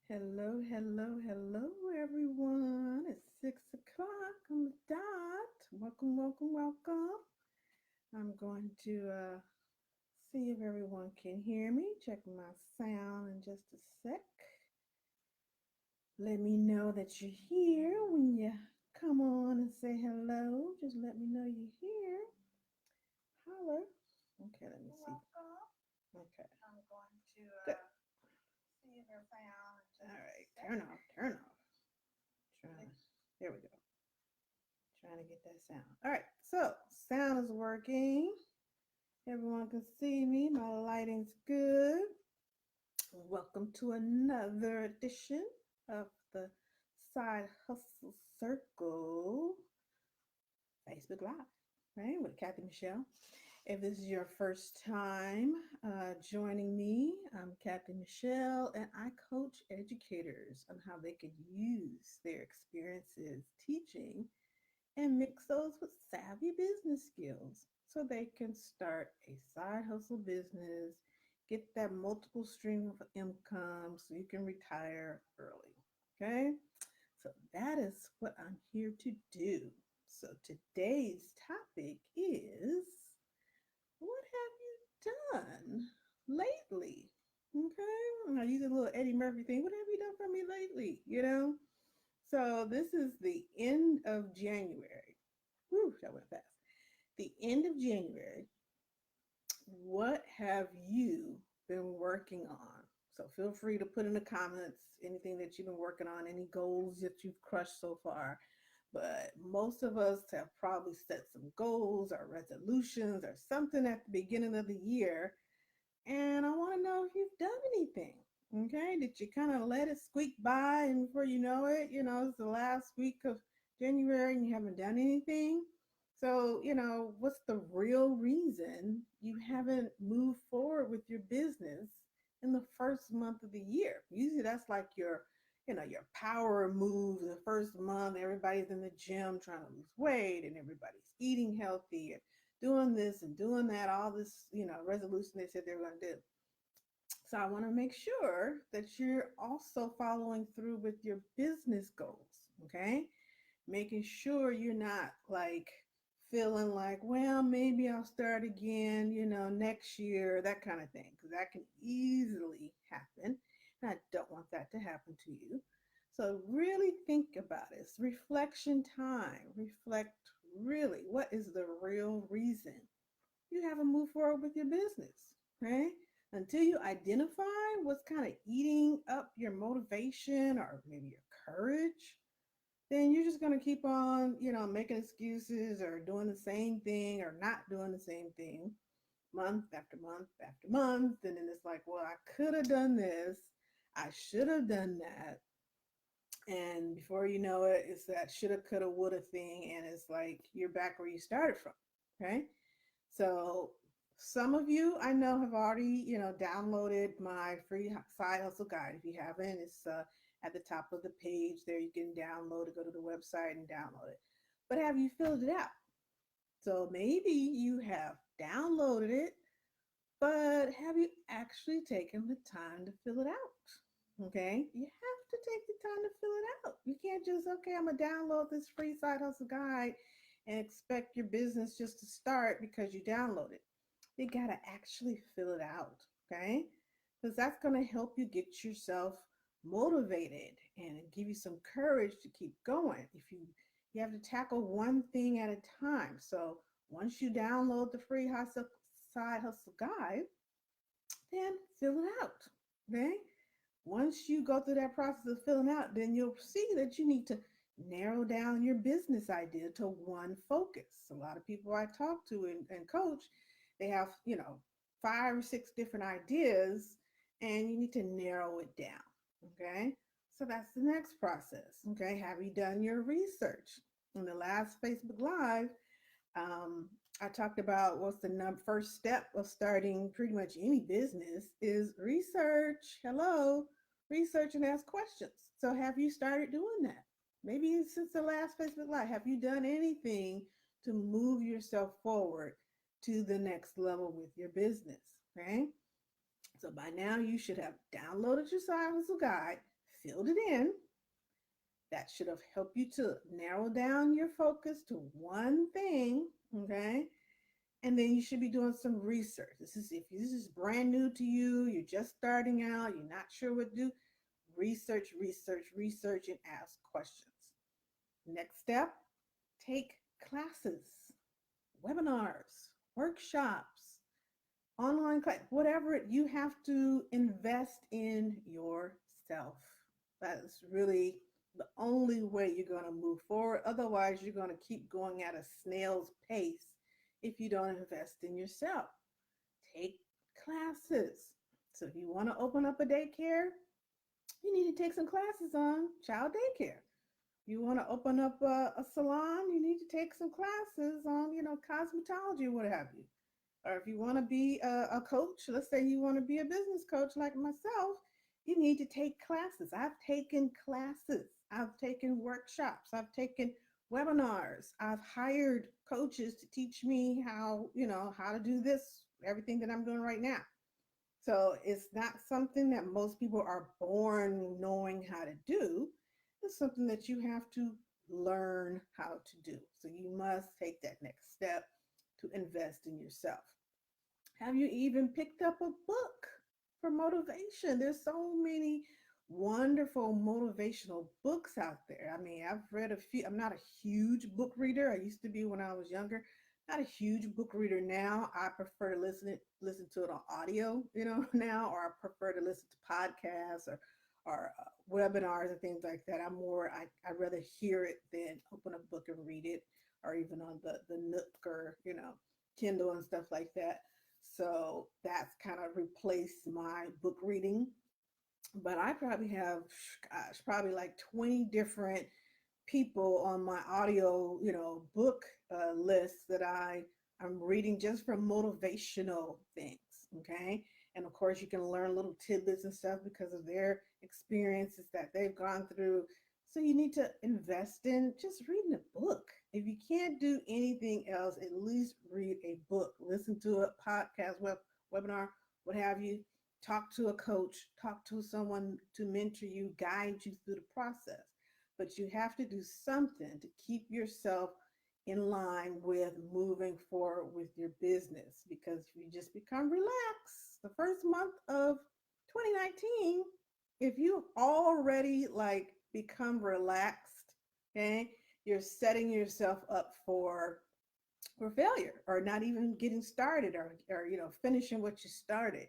Hello, hello, hello, everyone. It's 6 o'clock on the dot. Welcome, welcome, welcome. I'm going to see if everyone can hear me. Check my sound in just a sec. Let me know that you're here when you come on and say hello. Just let me know you're here. Holler. Okay, let me see. Okay. I'm going to see if your sound. All right, turn off, turn off. Trying. There we go. Trying to get that sound. All right, so sound is working. Everyone can see me. My lighting's good. Welcome to another edition of the Side Hustle Circle Facebook Live, right? With Kathy Michelle. If this is your first time joining me, I'm Kathy Michelle, and I coach educators on how they could use their experiences teaching and mix those with savvy business skills so they can start a side hustle business, get that multiple stream of income so you can retire early. Okay? So that is what I'm here to do. So today's topic is what have you done lately? Okay? I use a little Eddie Murphy thing. What have you done for me lately? So this is the end of January. Whew, that went fast. The end of January. What have you been working on? So feel free to put in the comments anything that you've been working on, any goals that you've crushed so far. But most of us have probably set some goals or resolutions or something at the beginning of the year. And I want to know if you've done anything. Okay, did you kind of let it squeak by and before you know it, it's the last week of January and you haven't done anything? So, what's the real reason you haven't moved forward with your business in the first month of the year? Usually that's like your power move the first month. Everybody's in the gym trying to lose weight and everybody's eating healthy and doing this and doing that, all this, resolution they said they were going to do. So I want to make sure that you're also following through with your business goals, okay? Making sure you're not like feeling like, well, maybe I'll start again, next year, that kind of thing, because that can easily happen. And I don't want that to happen to you. So really think about it. It's reflection time. Reflect really what is the real reason you haven't moved forward with your business, right? Until you identify what's kind of eating up your motivation or maybe your courage, then you're just going to keep on, making excuses or doing the same thing or not doing the same thing month after month after month. And then it's like, well, I could have done this. I should have done that. And before you know it, it's that shoulda, coulda, woulda thing. And it's like you're back where you started from. Okay. So some of you I know have already, downloaded my free side hustle guide. If you haven't, it's at the top of the page there. You can download it, go to the website and download it. But have you filled it out? So maybe you have downloaded it, but have you actually taken the time to fill it out? Okay, you have to take the time to fill it out. You can't just, okay, I'm gonna download this free side hustle guide and expect your business just to start because you download it. You gotta actually fill it out, okay? Because that's gonna help you get yourself motivated and give you some courage to keep going. If you have to tackle one thing at a time. So once you download the free side hustle guide, then fill it out. Okay. Once you go through that process of filling out, then you'll see that you need to narrow down your business idea to one focus. A lot of people I talk to and coach, they have, 5 or 6 different ideas and you need to narrow it down. Okay. So that's the next process. Okay. Have you done your research? In the last Facebook Live, um, I talked about what's the first step of starting pretty much any business is research. Hello, research and ask questions. So have you started doing that? Maybe since the last Facebook Live, have you done anything to move yourself forward to the next level with your business? Okay. So by now you should have downloaded your side hustle guide, filled it in. That should have helped you to narrow down your focus to one thing, okay? And then you should be doing some research. This is brand new to you, you're just starting out, you're not sure what to do, research, research, research, and ask questions. Next step, take classes, webinars, workshops, online class, whatever. You have to invest in yourself. That is really the only way you're going to move forward. Otherwise, you're going to keep going at a snail's pace if you don't invest in yourself. Take classes. So if you want to open up a daycare, you need to take some classes on child daycare. You want to open up a salon, you need to take some classes on, cosmetology or what have you. Or if you want to be a coach, let's say you want to be a business coach like myself, you need to take classes. I've taken classes, I've taken workshops, I've taken webinars, I've hired coaches to teach me how to do this, everything that I'm doing right now. So it's not something that most people are born knowing how to do. It's something that you have to learn how to do. So you must take that next step to invest in yourself. Have you even picked up a book for motivation? There's so many wonderful motivational books out there. I mean, I've read a few. I'm not a huge book reader. I used to be when I was younger. Not a huge book reader now. I prefer to listen to it on audio, now, or I prefer to listen to podcasts or webinars and things like that. I'd rather hear it than open a book and read it, or even on the Nook or Kindle and stuff like that. So that's kind of replaced my book reading. But I probably have, gosh, probably like 20 different people on my audio, book list that I'm reading just from motivational things. Okay. And of course, you can learn little tidbits and stuff because of their experiences that they've gone through. So you need to invest in just reading a book. If you can't do anything else, at least read a book, listen to a podcast, webinar, what have you. Talk to a coach, talk to someone to mentor you, guide you through the process. But you have to do something to keep yourself in line with moving forward with your business, because if you just become relaxed the first month of 2019, if you already like become relaxed, okay, you're setting yourself up for failure, or not even getting started, or finishing what you started.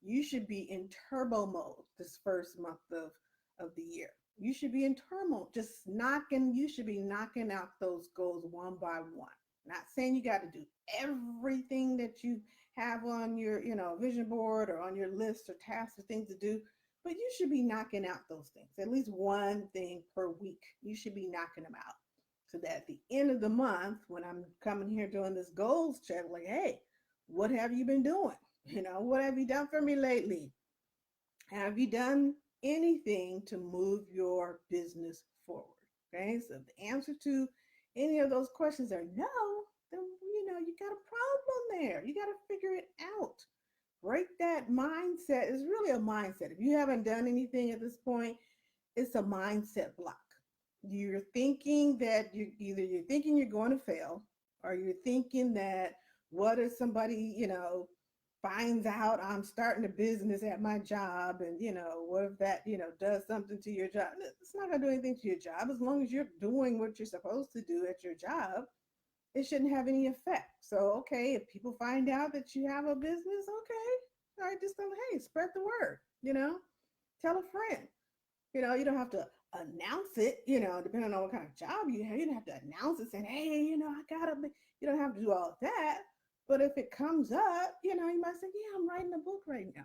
You should be in turbo mode this first month of the year. You should be in turmoil, you should be knocking out those goals one by one. Not saying you got to do everything that you have on your, vision board or on your list or tasks or things to do, but you should be knocking out those things. At least one thing per week. You should be knocking them out. So that at the end of the month, when I'm coming here doing this goals check, like, hey, what have you been doing? What have you done for me lately? Have you done anything to move your business forward? Okay, so if the answer to any of those questions are no, then you got a problem there. You got to figure it out. Break that mindset. It's really a mindset. If you haven't done anything at this point, it's a mindset block. You're thinking that you're thinking you're going to fail, or you're thinking that what if somebody, finds out I'm starting a business at my job, and what if that does something to your job? It's not going to do anything to your job. As long as you're doing what you're supposed to do at your job, it shouldn't have any effect. So okay, if people find out that you have a business, okay, all right, just tell them, hey, spread the word, tell a friend. You don't have to announce it, depending on what kind of job you have. You don't have to announce it saying, hey, I gotta be, you don't have to do all of that. But if it comes up, you might say, yeah, I'm writing a book right now.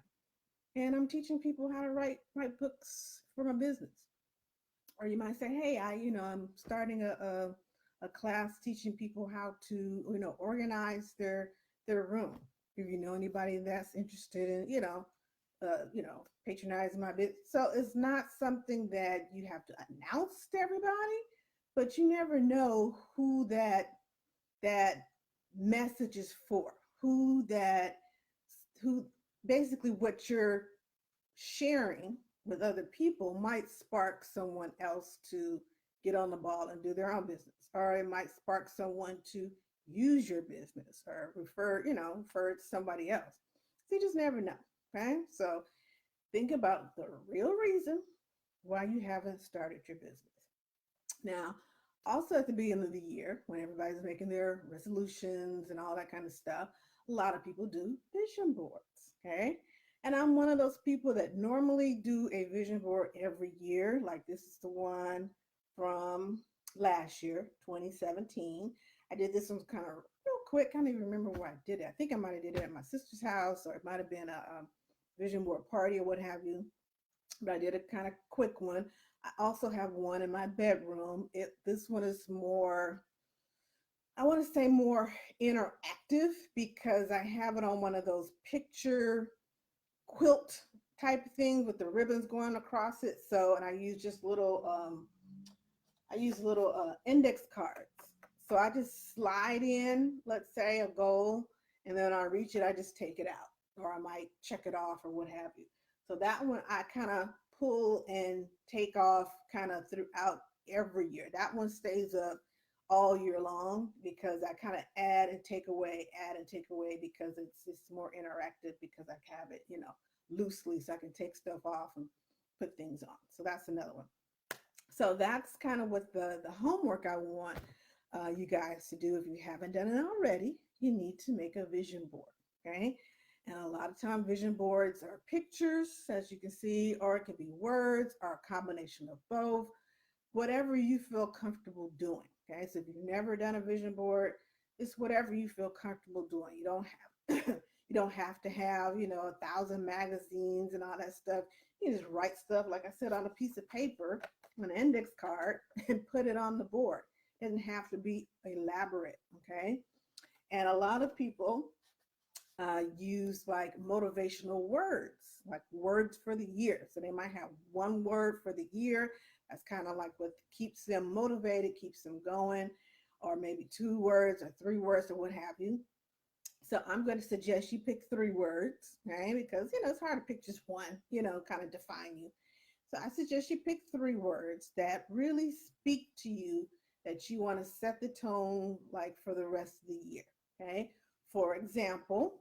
And I'm teaching people how to write books for my business. Or you might say, hey, I'm starting a class teaching people how to, organize their room. If you know anybody that's interested in, patronizing my business. So it's not something that you have to announce to everybody, but you never know who that message is for, who basically what you're sharing with other people might spark someone else to get on the ball and do their own business, or it might spark someone to use your business or refer it to somebody else. So you just never know. Okay. So think about the real reason why you haven't started your business. Now, also at the beginning of the year, when everybody's making their resolutions and all that kind of stuff, a lot of people do vision boards. Okay. And I'm one of those people that normally do a vision board every year. Like this is the one from last year, 2017. I did this one kind of real quick. I don't even remember where I did it. I think I might have did it at my sister's house, or it might have been a vision board party or what have you. But I did a kind of quick one. I also have one in my bedroom. This one is more, I want to say more interactive because I have it on one of those picture quilt type things with the ribbons going across it. So, and I use little index cards. So I just slide in, let's say, a goal, and then I reach it, I just take it out, or I might check it off or what have you. So that one I kind of pull and take off kind of throughout every year. That one stays up all year long because I kind of add and take away because it's more interactive because I have it, loosely so I can take stuff off and put things on. So that's another one. So that's kind of what the homework I want you guys to do. If you haven't done it already, you need to make a vision board. Okay. And a lot of time vision boards are pictures, as you can see, or it could be words or a combination of both, whatever you feel comfortable doing. Okay. So if you've never done a vision board, it's whatever you feel comfortable doing. You don't have you don't have to have, 1,000 magazines and all that stuff. You just write stuff, like I said, on a piece of paper, an index card, and put it on the board. It doesn't have to be elaborate. Okay. And a lot of people use like motivational words, like words for the year. So they might have one word for the year. That's kind of like what keeps them motivated, keeps them going, or maybe 2 words or 3 words or what have you. So I'm going to suggest you pick 3 words, okay? Because, it's hard to pick just one, kind of define you. So I suggest you pick 3 words that really speak to you, that you want to set the tone like for the rest of the year, okay? For example,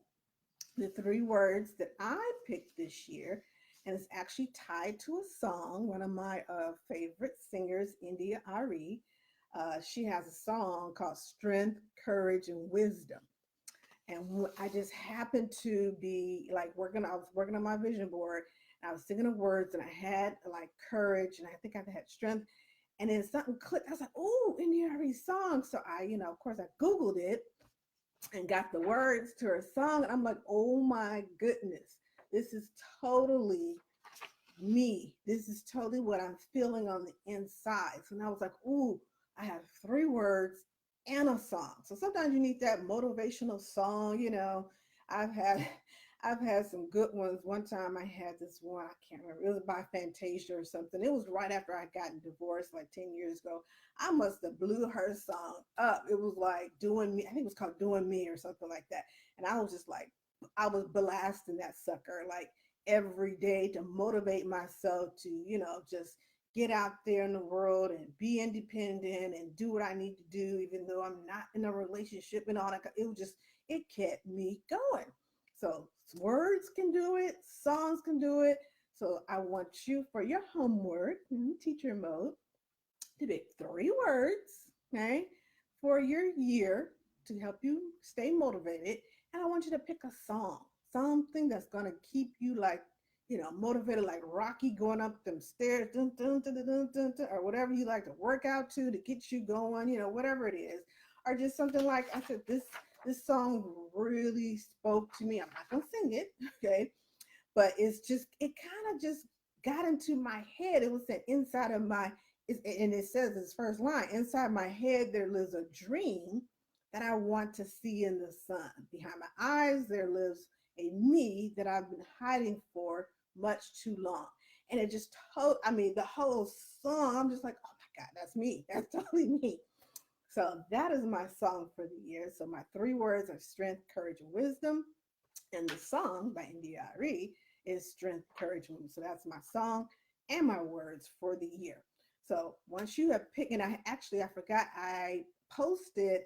the 3 words that I picked this year, and it's actually tied to a song, one of my favorite singers, India Ari. She has a song called Strength, Courage, and Wisdom. And I just happened to be like I was working on my vision board, and I was singing the words, and I had like courage, and I think I had strength. And then something clicked. I was like, oh, India Ari's song. So of course, I Googled it and got the words to her song. And I'm like, oh my goodness, this is totally me. This is totally what I'm feeling on the inside. So now I was like, ooh, I have 3 words and a song. So sometimes you need that motivational song. I've had I've had some good ones. One time I had this one, I can't remember. It was by Fantasia or something. It was right after I gotten divorced like 10 years ago. I must have blew her song up. It was like Doing Me. I think it was called Doing Me or something like that. And I was just like, I was blasting that sucker like every day to motivate myself to, just get out there in the world and be independent and do what I need to do, even though I'm not in a relationship and all that. It kept me going. So words can do it, songs can do it. So I want you for your homework, teacher mode, to pick 3 words, okay, for your year to help you stay motivated. And I want you to pick a song, something that's going to keep you like, motivated, like Rocky going up them stairs, dun, dun, dun, dun, dun, dun, dun, or whatever you like to work out to get you going, whatever it is. Or just something like I said, this song really spoke to me. I'm not going to sing it, okay? But it kind of just got into my head. It was said inside of and it says this first line, inside my head, there lives a dream that I want to see in the sun. Behind my eyes, there lives a me that I've been hiding for much too long. And it just the whole song, I'm just like, oh my God, that's me. That's totally me. So that is my song for the year. So my 3 words are strength, courage, and wisdom. And the song by India Ari is strength, courage, movement. So that's my song and my words for the year. So once you have picked, and I forgot I posted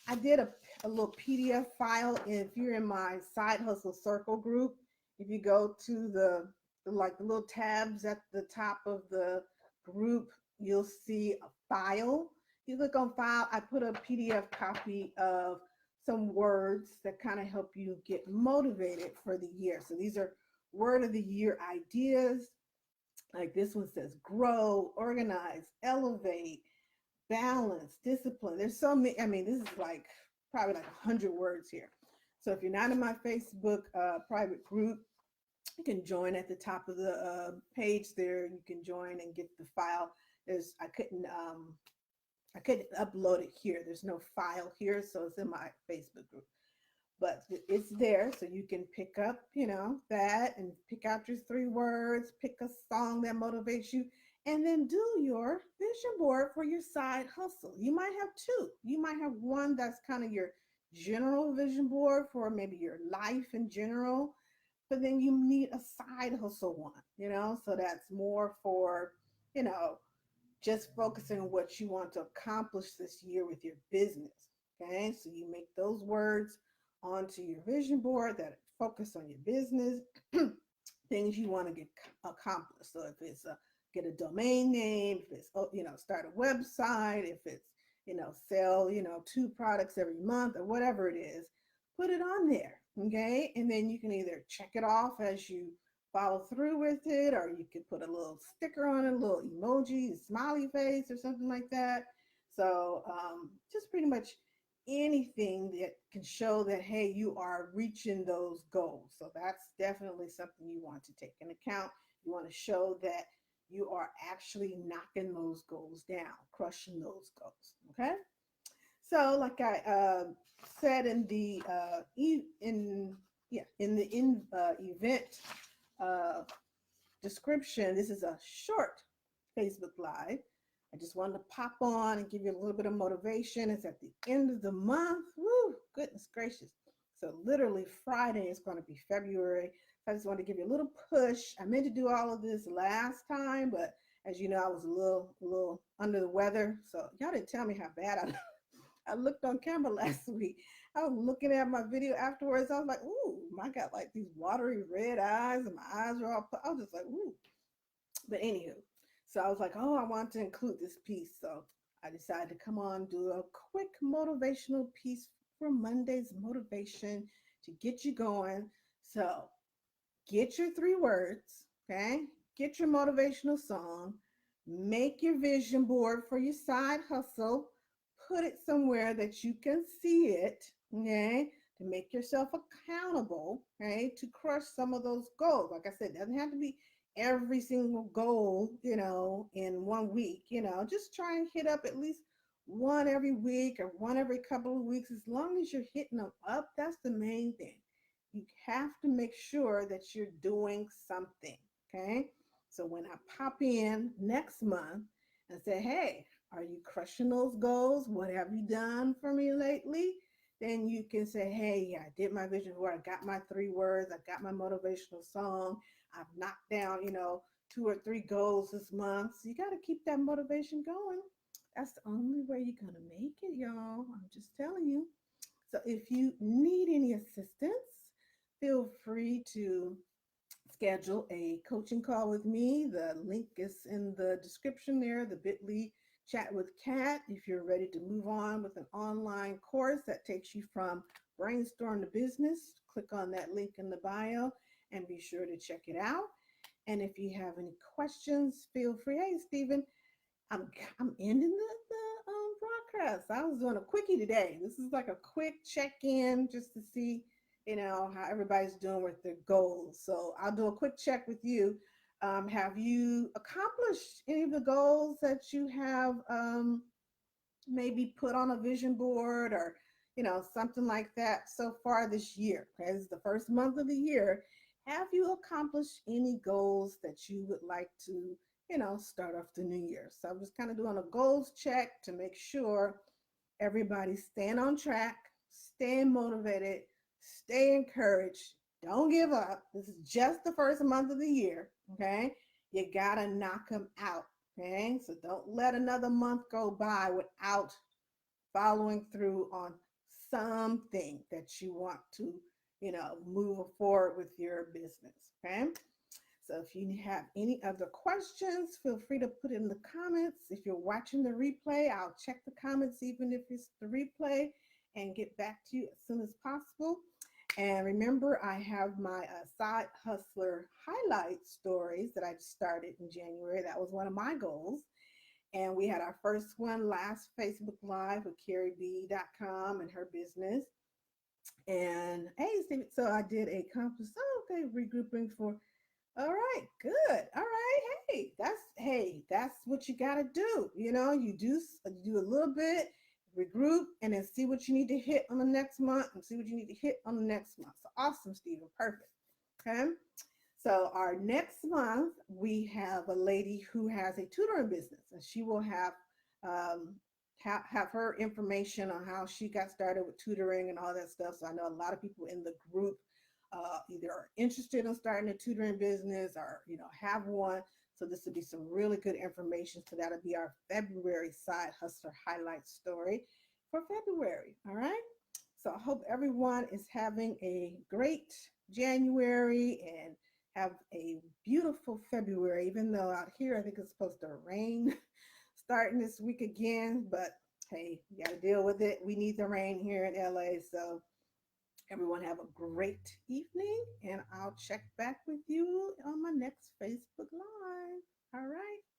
I did a little PDF file. If you're in my side hustle circle group, if you go to the little tabs at the top of the group, you'll see a file. You click on file, I put a PDF copy of some words that kind of help you get motivated for the year. So these are word of the year ideas. Like this one says grow, organize, elevate, balance, discipline. There's so many. I mean, this is like probably like 100 words here. So if you're not in my Facebook private group, you can join at the top of the page there. You can join and get the file. There's I couldn't upload it here. There's no file here, so it's in my Facebook group. But it's there, so you can pick up, that and pick out your 3 words, pick a song that motivates you, and then do your vision board for your side hustle. You might have 2. You might have one that's kind of your general vision board for maybe your life in general, but then you need a side hustle one, so that's more for, you know, just focusing on what you want to accomplish this year with your business. Okay, so you make those words onto your vision board that focus on your business, things you want to get accomplished. So if it's get a domain name, if it's start a website, if it's sell 2 products every month or whatever it is, put it on there. Okay, and then you can either check it off as you follow through with it, or you could put a little sticker on it, a little emoji, a smiley face, or something like that. So just pretty much anything that can show that, hey, you are reaching those goals. So that's definitely something you want to take into account. You want to show that you are actually knocking those goals down, crushing those goals. Okay. So like I said in the event uh, description, this is a short Facebook Live. I just wanted to pop on and give you a little bit of motivation. It's at the end of the month. Woo, goodness gracious. So literally Friday is going to be February. I just wanted to give you a little push. I meant to do all of this last time, but as you know, I was a little under the weather. So y'all didn't tell me how bad I looked on camera last week. I was looking at my video afterwards. I was like, ooh, I got like these watery red eyes and my eyes are all, I was just like, ooh. But anywho, so I was like, oh, I want to include this piece. So I decided to come on, do a quick motivational piece for Monday's motivation to get you going. So get your 3 words, okay? Get your motivational song, make your vision board for your side hustle, put it somewhere that you can see it, okay? To make yourself accountable, okay? To crush some of those goals. Like I said, it doesn't have to be every single goal, in 1 week, just try and hit up at least one every week or one every couple of weeks. As long as you're hitting them up, that's the main thing. You have to make sure that you're doing something, okay? So when I pop in next month and say, hey, are you crushing those goals? What have you done for me lately? Then you can say, hey, yeah, I did my vision board. I got my 3 words. I got my motivational song. I've knocked down, 2 or 3 goals this month. So you got to keep that motivation going. That's the only way you're going to make it, y'all. I'm just telling you. So if you need any assistance, feel free to schedule a coaching call with me. The link is in the description there, the bit.ly chat with Kat. If you're ready to move on with an online course that takes you from brainstorm to business, click on that link in the bio and be sure to check it out. And if you have any questions, feel free. Hey, Stephen, I'm ending the broadcast. I was doing a quickie today. This is like a quick check-in just to see, how everybody's doing with their goals. So I'll do a quick check with you. Have you accomplished any of the goals that you have maybe put on a vision board or, something like that so far this year? Okay, this is the first month of the year. Have you accomplished any goals that you would like to, start off the new year? So I'm just kind of doing a goals check to make sure everybody's staying on track, staying motivated, stay encouraged. Don't give up. This is just the first month of the year. Okay. You got to knock them out. Okay. So don't let another month go by without following through on something that you want to, move forward with your business. Okay. So if you have any other questions, feel free to put it in the comments. If you're watching the replay, I'll check the comments even if it's the replay and get back to you as soon as possible. And remember, I have my side hustler highlight stories that I started in January. That was one of my goals. And we had our first one last Facebook Live with carrieb.com and her business. And hey, Steve, so I did a conference. Oh, okay, regrouping for. All right, good. All right, that's what you got to do. You do a little bit, regroup, and then see what you need to hit on the next month, and see what you need to hit on the next month. So awesome, Stephen, perfect. Okay. So our next month we have a lady who has a tutoring business, and she will um, have her information on how she got started with tutoring and all that stuff. So I know a lot of people in the group either are interested in starting a tutoring business or have one. So this will be some really good information. So that'll be our February side hustler highlight story for February. All right. So I hope everyone is having a great January and have a beautiful February, even though out here I think it's supposed to rain starting this week again. But hey, you got to deal with it. We need the rain here in LA. So everyone have a great evening, and I'll check back with you on my next Facebook Live. All right.